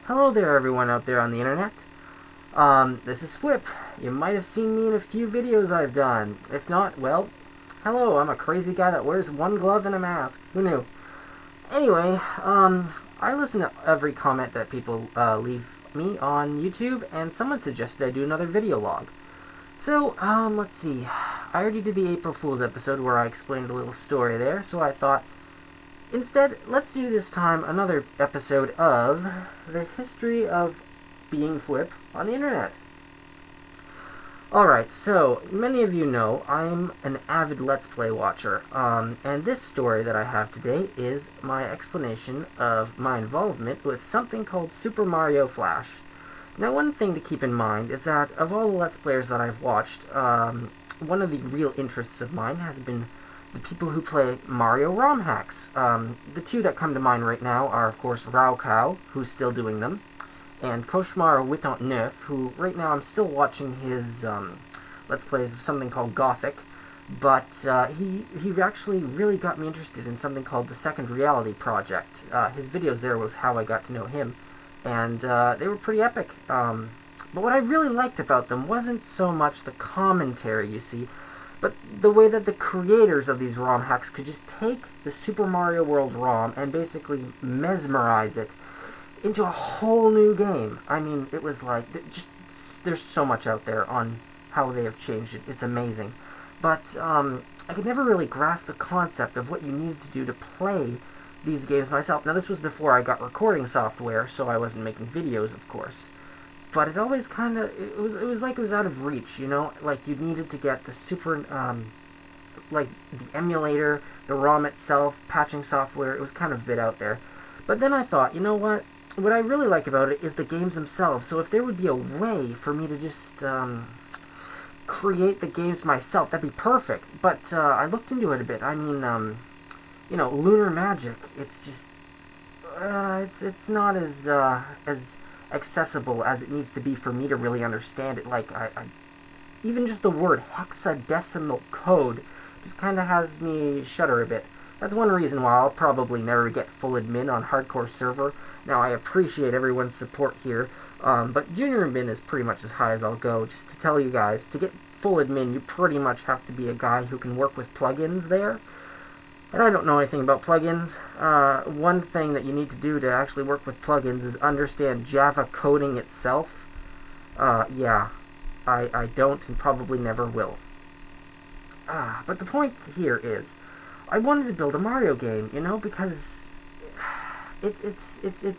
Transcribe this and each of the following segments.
Hello there, everyone out there on the internet. This is Fwipp. You might have seen me in a few videos I've done. If not, well, hello, I'm a crazy guy that wears one glove and a mask. Who knew? Anyway, I listen to every comment that people leave me on YouTube, and someone suggested I do another video log. So, let's see. I already did the April Fool's episode where I explained a little story there, so I thought, instead, let's do this time another episode of the history of being Fwipp on the internet. Alright, so many of you know I'm an avid Let's Play watcher, and this story that I have today is my explanation of my involvement with something called Super Mario Flash. Now, one thing to keep in mind is that of all the Let's Players that I've watched, one of the real interests of mine has been the people who play Mario ROM hacks. The two that come to mind right now are, of course, Raocow, who's still doing them, and Cauchemar 89, who right now I'm still watching his Let's Plays of something called Gothic, but he actually really got me interested in something called the Second Reality Project. His videos there was how I got to know him, and they were pretty epic. But what I really liked about them wasn't so much the commentary, you see, but the way that the creators of these ROM hacks could just take the Super Mario World ROM and basically mesmerize it into a whole new game. I mean, it was like, there's so much out there on how they have changed it. It's amazing. But I could never really grasp the concept of what you needed to do to play these games myself. Now, this was before I got recording software, so I wasn't making videos, of course. But it always kind of, it was like it was out of reach, you know? Like, you needed to get the like, the emulator, the ROM itself, patching software. It was kind of a bit out there. But then I thought, you know what? What I really like about it is the games themselves. So if there would be a way for me to just create the games myself, that'd be perfect. But I looked into it a bit. I mean, you know, Lunar Magic. It's just it's not as accessible as it needs to be for me to really understand it. Like I even just the word hexadecimal code just kind of has me shudder a bit. That's one reason why I'll probably never get full admin on Hardcore Server. Now, I appreciate everyone's support here, but Junior admin is pretty much as high as I'll go. Just to tell you guys, to get full admin, you pretty much have to be a guy who can work with plugins there. And I don't know anything about plugins. One thing that you need to do to actually work with plugins is understand Java coding itself. Yeah, I don't and probably never will. But the point here is, I wanted to build a Mario game, you know, because it's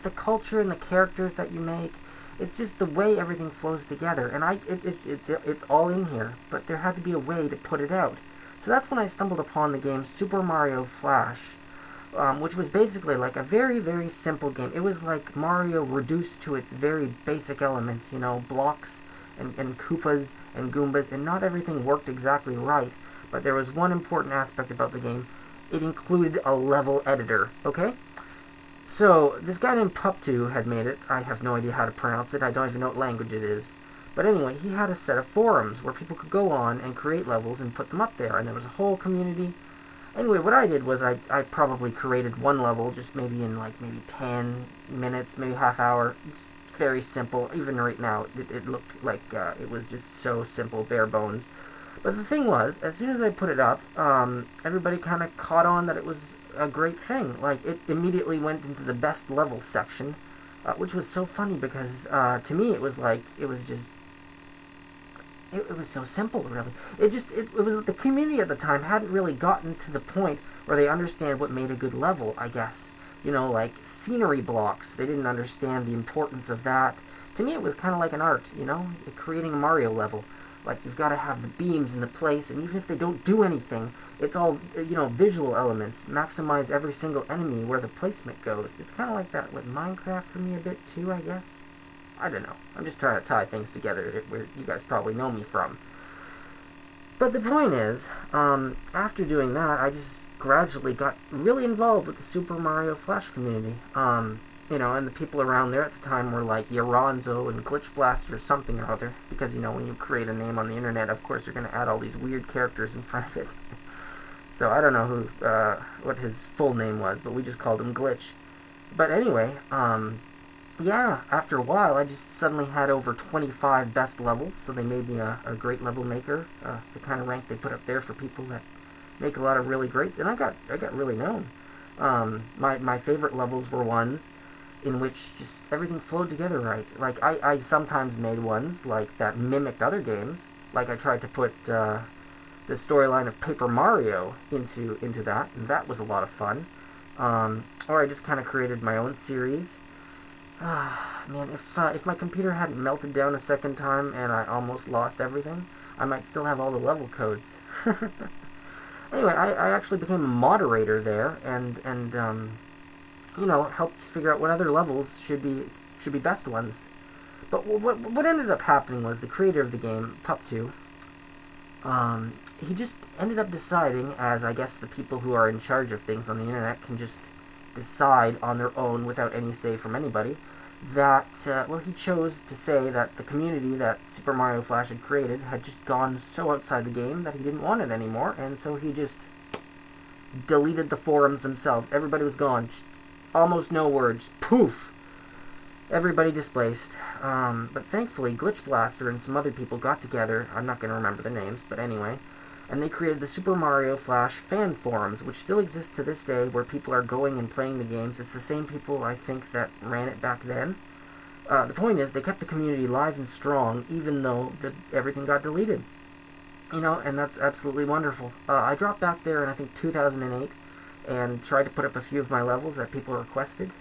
the culture and the characters that you make. It's just the way everything flows together, and it's all in here. But there had to be a way to put it out. So that's when I stumbled upon the game Super Mario Flash, which was basically like a very, very simple game. It was like Mario reduced to its very basic elements, you know, blocks and Koopas and Goombas, and not everything worked exactly right. But there was one important aspect about the game. It included a level editor, okay? So, this guy named Pup2 had made it. I have no idea how to pronounce it. I don't even know what language it is. But anyway, he had a set of forums where people could go on and create levels and put them up there. And there was a whole community. Anyway, what I did was I probably created one level, just maybe in like maybe 10 minutes, maybe half hour. It's very simple. Even right now, it looked like it was just so simple, bare bones. But the thing was, as soon as I put it up, everybody kind of caught on that it was a great thing. Like, it immediately went into the best level section, which was so funny because, to me, it was like, it was just, it was so simple, really. It was, the community at the time hadn't really gotten to the point where they understand what made a good level, I guess. You know, like, scenery blocks, they didn't understand the importance of that. To me, it was kind of like an art, you know, creating a Mario level. Like, you've got to have the beams in the place, and even if they don't do anything, it's all, you know, visual elements. Maximize every single enemy where the placement goes. It's kind of like that with Minecraft for me a bit, too, I guess. I don't know. I'm just trying to tie things together where you guys probably know me from. But the point is, after doing that, I just gradually got really involved with the Super Mario Flash community. You know, and the people around there at the time were like Yaronzo and Glitch Blaster or something or other. Because, you know, when you create a name on the internet, of course, you're going to add all these weird characters in front of it. So I don't know who, what his full name was, but we just called him Glitch. But anyway, yeah, after a while, I just suddenly had over 25 best levels, so they made me a great level maker, the kind of rank they put up there for people that make a lot of really greats, and I got really known. My favorite levels were ones in which just everything flowed together right. Like, I sometimes made ones like that mimicked other games. Like, I tried to put the storyline of Paper Mario into that, and that was a lot of fun. Or I just kind of created my own series. Ah, man, if my computer hadn't melted down a second time and I almost lost everything, I might still have all the level codes. Anyway, I actually became a moderator there, and helped figure out what other levels should be best ones. But what ended up happening was the creator of the game, Pup2, he just ended up deciding, as I guess the people who are in charge of things on the internet can just decide on their own without any say from anybody, that, he chose to say that the community that Super Mario Flash had created had just gone so outside the game that he didn't want it anymore, and so he just deleted the forums themselves. Everybody was gone. Almost no words. Poof! Everybody displaced. But thankfully, Glitch Blaster and some other people got together. I'm not going to remember the names, but anyway. And they created the Super Mario Flash fan forums, which still exist to this day, where people are going and playing the games. It's the same people, I think, that ran it back then. The point is, they kept the community live and strong, even though everything got deleted. And that's absolutely wonderful. I dropped back there in, I think, 2008, and tried to put up a few of my levels that people requested.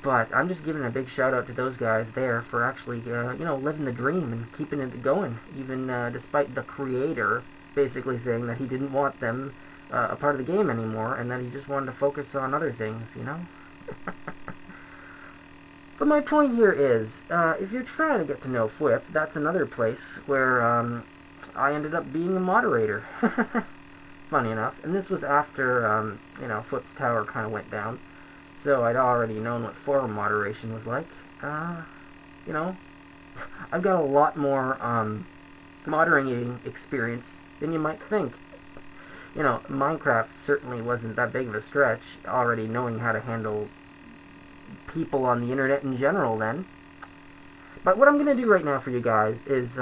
But I'm just giving a big shout out to those guys there for actually, living the dream and keeping it going, even despite the creator basically saying that he didn't want them a part of the game anymore, and that he just wanted to focus on other things. But my point here is, if you're trying to get to know Fwipp, that's another place where I ended up being a moderator. Funny enough. And this was after, Fwipp's tower kind of went down. So I'd already known what forum moderation was like. I've got a lot more moderating experience than you might think. Minecraft certainly wasn't that big of a stretch, already knowing how to handle people on the internet in general then. But what I'm going to do right now for you guys is,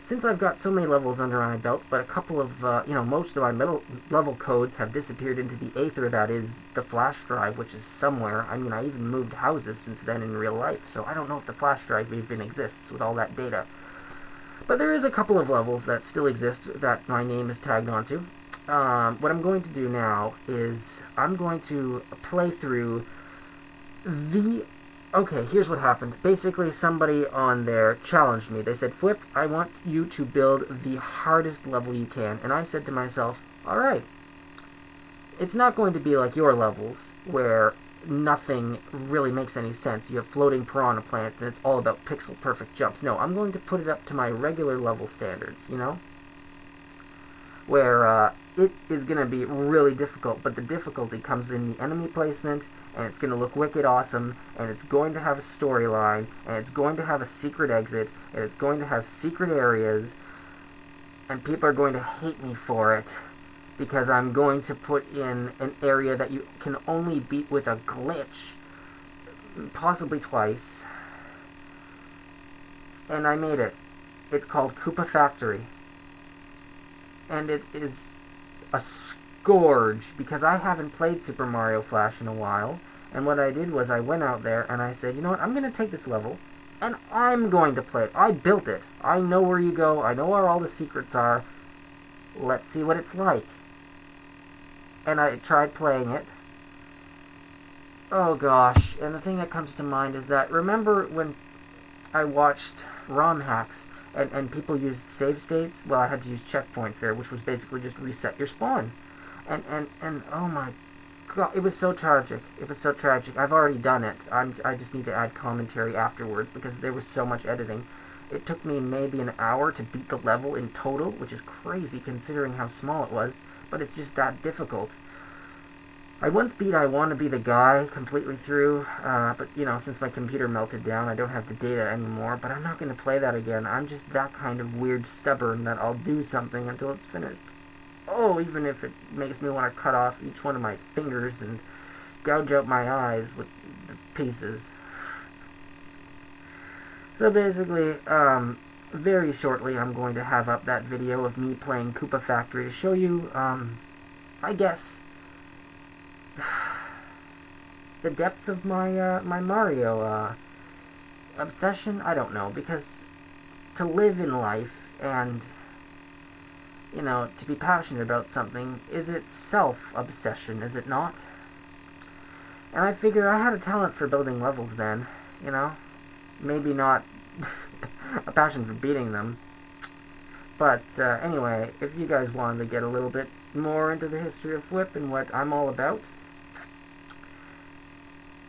since I've got so many levels under my belt, but a couple of, most of my middle level codes have disappeared into the aether that is the flash drive, which is somewhere. I mean, I even moved houses since then in real life, so I don't know if the flash drive even exists with all that data. But there is a couple of levels that still exist that my name is tagged onto. What I'm going to do now is I'm going to play through the... Okay, here's what happened. Basically, somebody on there challenged me. They said, Fwipp, I want you to build the hardest level you can. And I said to myself, alright. It's not going to be like your levels, where nothing really makes any sense. You have floating piranha plants, and it's all about pixel-perfect jumps. No, I'm going to put it up to my regular level standards, Where it is going to be really difficult, but the difficulty comes in the enemy placement, and it's going to look wicked awesome, and it's going to have a storyline, and it's going to have a secret exit, and it's going to have secret areas, and people are going to hate me for it, because I'm going to put in an area that you can only beat with a glitch, possibly twice, and I made it. It's called Koopa Factory, and it is a scourge, because I haven't played Super Mario Flash in a while, and what I did was I went out there and I said, you know what, I'm going to take this level, and I'm going to play it. I built it. I know where you go. I know where all the secrets are. Let's see what it's like. And I tried playing it. Oh gosh, and the thing that comes to mind is that, remember when I watched ROM hacks and people used save states? Well, I had to use checkpoints there, which was basically just reset your spawn. And oh my god, it was so tragic. It was so tragic. I've already done it. I just need to add commentary afterwards because there was so much editing. It took me maybe an hour to beat the level in total, which is crazy considering how small it was, but it's just that difficult. I once beat I Want to Be the Guy completely through, but, since my computer melted down, I don't have the data anymore, but I'm not going to play that again. I'm just that kind of weird stubborn that I'll do something until it's finished. Oh, even if it makes me want to cut off each one of my fingers and gouge out my eyes with the pieces. So basically, very shortly I'm going to have up that video of me playing Koopa Factory to show you, I guess, the depth of my, my Mario, obsession. I don't know, because to live in life and, you know, to be passionate about something is itself obsession, is it not? And I figure I had a talent for building levels then, you know? Maybe not a passion for beating them. But anyway, if you guys wanted to get a little bit more into the history of Fwipp and what I'm all about,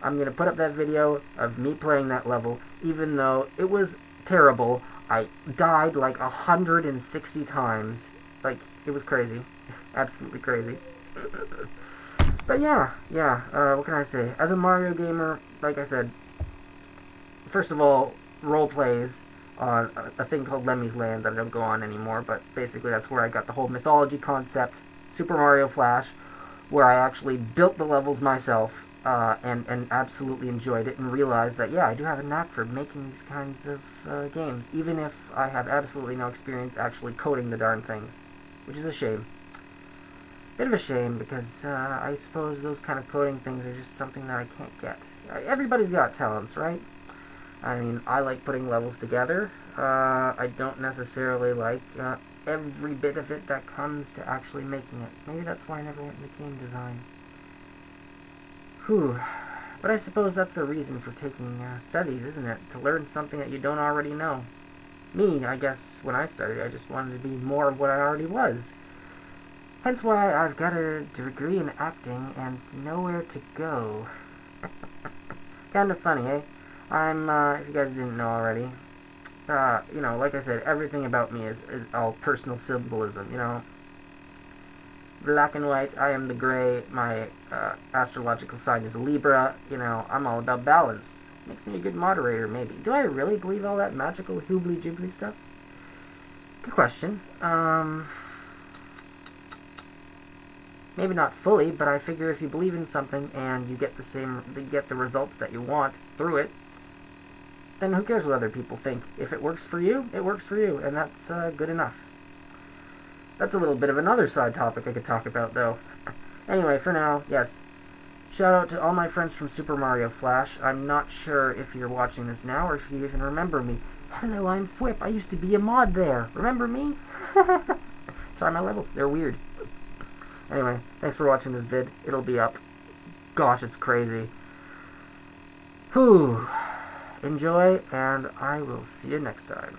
I'm going to put up that video of me playing that level, even though it was terrible. I died like 160 times. Like, it was crazy. Absolutely crazy. But yeah, what can I say? As a Mario gamer, like I said, first of all, role plays on a thing called Lemmy's Land that I don't go on anymore, but basically that's where I got the whole mythology concept, Super Mario Flash, where I actually built the levels myself, and absolutely enjoyed it, and realized that, yeah, I do have a knack for making these kinds of games, even if I have absolutely no experience actually coding the darn things, which is a shame. Bit of a shame, because I suppose those kind of coding things are just something that I can't get. Everybody's got talents, right? I mean, I like putting levels together. I don't necessarily like every bit of it that comes to actually making it. Maybe that's why I never went into game design. Whew. But I suppose that's the reason for taking studies, isn't it? To learn something that you don't already know. Me, I guess, when I started, I just wanted to be more of what I already was. Hence why I've got a degree in acting and nowhere to go. Kind of funny, eh? I'm, if you guys didn't know already, you know, like I said, everything about me is all personal symbolism, you know. Black and white, I am the gray, my astrological sign is Libra, you know, I'm all about balance. Makes me a good moderator, maybe. Do I really believe all that magical hoobly-jibbly stuff? Good question. Maybe not fully, but I figure if you believe in something and you get the results that you want through it, then who cares what other people think? If it works for you, it works for you, and that's good enough. That's a little bit of another side topic I could talk about, though. Anyway, for now, yes. Shout out to all my friends from Super Mario Flash. I'm not sure if you're watching this now or if you even remember me. Hello, I'm Fwipp. I used to be a mod there. Remember me? Try my levels. They're weird. Anyway, thanks for watching this vid. It'll be up. Gosh, it's crazy. Whew. Enjoy, and I will see you next time.